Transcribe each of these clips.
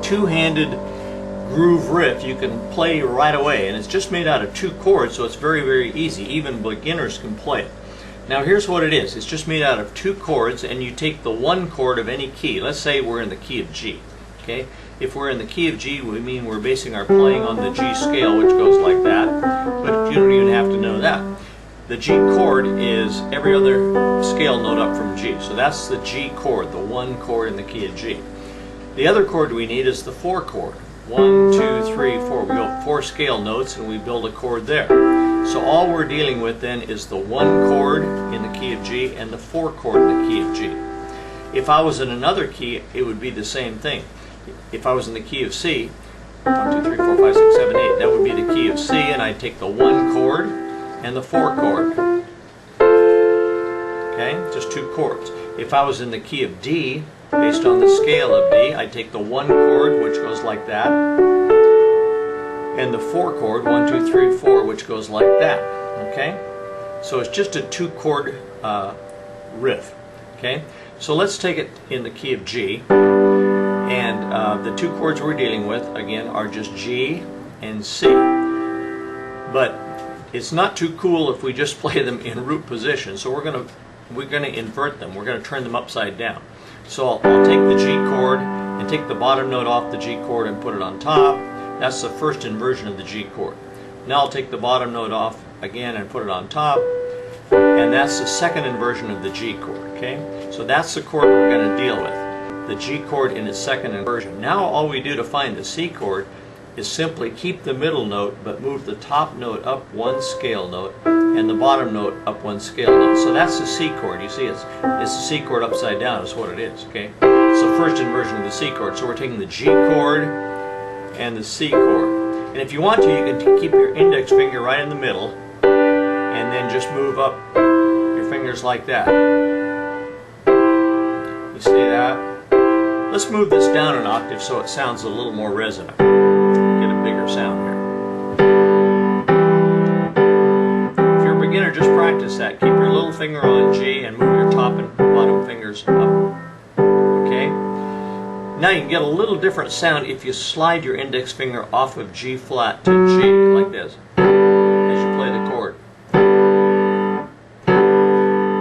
two-handed groove riff you can play right away, and it's just made out of 2 chords, so it's very, very easy. Even beginners can play it. Now here's what it is. It's just made out of 2 chords, and you take the 1 chord of any key. Let's say we're in the key of G. Okay? If we're in the key of G, we mean we're basing our playing on the G scale, which goes like that, but you don't even have to know that. The G chord is every other scale note up from G, so that's the G chord, the 1 chord in the key of G. The other chord we need is the 4 chord. 1, 2, 3, 4. We go 4 scale notes and we build a chord there. So all we're dealing with then is the 1 chord in the key of G and the 4 chord in the key of G. If I was in another key, it would be the same thing. If I was in the key of C, 1, 2, 3, 4, 5, 6, 7, 8, that would be the key of C, and I'd take the 1 chord and the 4 chord. Okay, just 2 chords. If I was in the key of D, based on the scale of D, I'd take the 1 chord, which goes like that, and the 4 chord, 1, 2, 3, 4, which goes like that. Okay, so it's just a 2 chord riff. Okay, so let's take it in the key of G, and the 2 chords we're dealing with again are just G and C. But it's not too cool if we just play them in root position, so we're gonna invert them. We're gonna turn them upside down. So I'll take the G chord and take the bottom note off the G chord and put it on top. That's the first inversion of the G chord. Now I'll take the bottom note off again and put it on top, and that's the second inversion of the G chord. Okay, so that's the chord we're going to deal with, the G chord in its second inversion. Now all we do to find the C chord is simply keep the middle note but move the top note up 1 scale note and the bottom note up 1 scale note. So that's the C chord. You see, it's the C chord upside down is what it is. Okay, it's the first inversion of the C chord. So we're taking the G chord and the C chord, and if you want to, you can keep your index finger right in the middle and then just move up your fingers like that. You see that? Let's move this down an octave so it sounds a little more resonant. Get a bigger sound here. If you're a beginner, just practice that. Keep your little finger on G and move your top and bottom fingers up. Okay? Now you can get a little different sound if you slide your index finger off of G flat to G, like this, as you play the chord.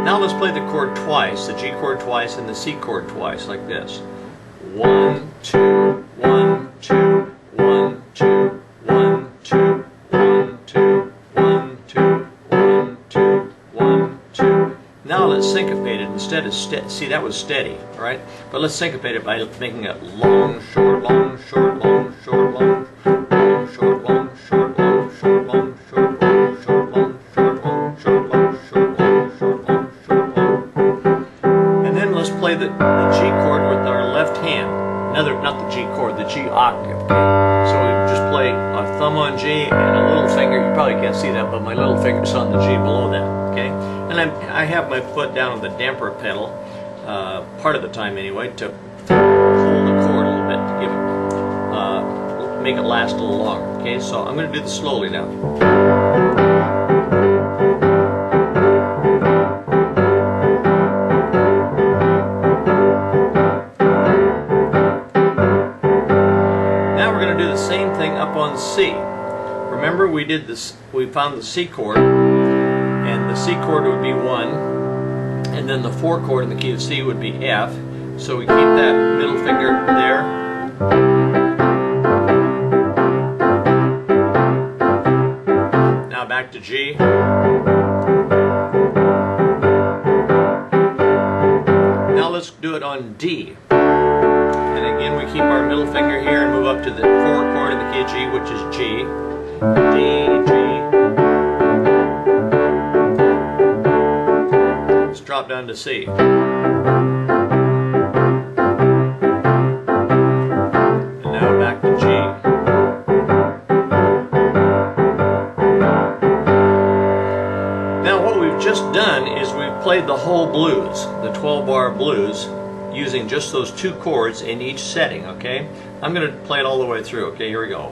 Now let's play the chord twice, the G chord twice and the C chord twice, like this. 1, 2, 1, 2, 1, 2, 1, 2, 1, 2, 1, 2, 1, 2, 1, 2. Now let's syncopate it instead of steady. See, that was steady, right? But let's syncopate it by making it long, short, long, short, long, short, long, long, short, long, short, long, short, long, short, long, short, long, short, long, short, long, short, long, short, long, short, long. And then let's play the G chord with our left hand. Not the G chord, the G octave. Okay? So we just play a thumb on G and a little finger. You probably can't see that, but my little finger's on the G below that. Okay, and I have my foot down on the damper pedal, part of the time anyway, to hold the chord a little bit to give it, make it last a little longer. Okay, so I'm going to do this slowly now. Same thing up on C. Remember, we did this. We found the C chord, and the C chord would be 1, and then the 4 chord in the key of C would be F. So we keep that middle finger there. Now back to G. Now let's do it on D. And again, we keep our middle finger here and move up to the 4 chord in the key of G, which is G. D, G. Let's drop down to C. And now back to G. Now what we've just done is we've played the whole blues, the 12-bar blues, using just those 2 chords in each setting, okay? I'm going to play it all the way through, okay? Here we go.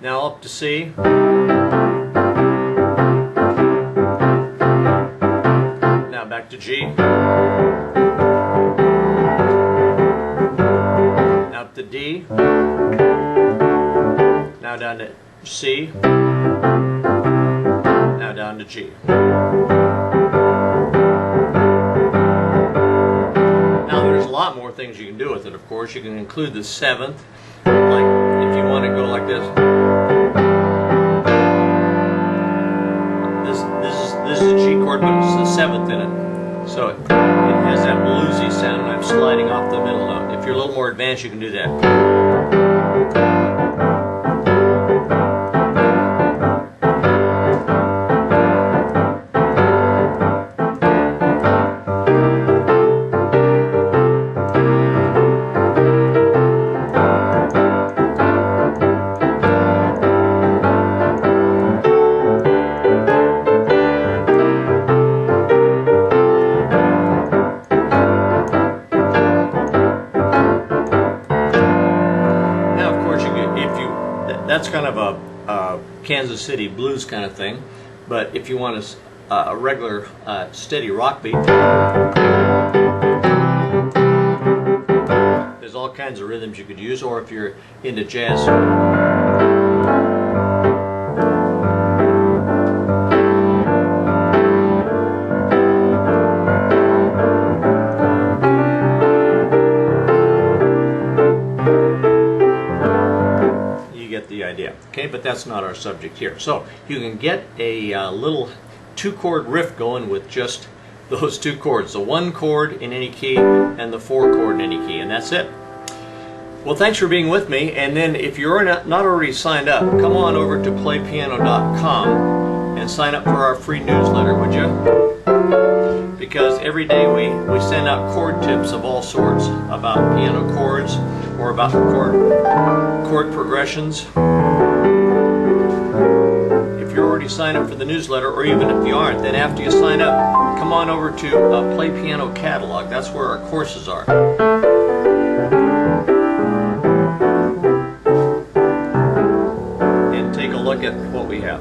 Now up to C. back to G. Now up to D. Now down to C. Now down to G. Now there's a lot more things you can do with it, of course. You can include the seventh, like if you want to go like this. This is a G chord, but it's the seventh in it. So it has that bluesy sound, and I'm sliding off the middle note. If you're a little more advanced, you can do that. That's kind of a Kansas City blues kind of thing, but if you want a regular steady rock beat, there's all kinds of rhythms you could use, or if you're into jazz. The idea, okay, but that's not our subject here. So you can get a little 2-chord riff going with just those 2 chords, the 1 chord in any key and the 4 chord in any key, and that's it. Well, thanks for being with me, and then if you're not already signed up, come on over to playpiano.com and sign up for our free newsletter, would you? Because every day we send out chord tips of all sorts about piano chords or about chord progressions. If you're already signed up for the newsletter, or even if you aren't, then after you sign up, come on over to Play Piano Catalog. That's where our courses are. And take a look at what we have.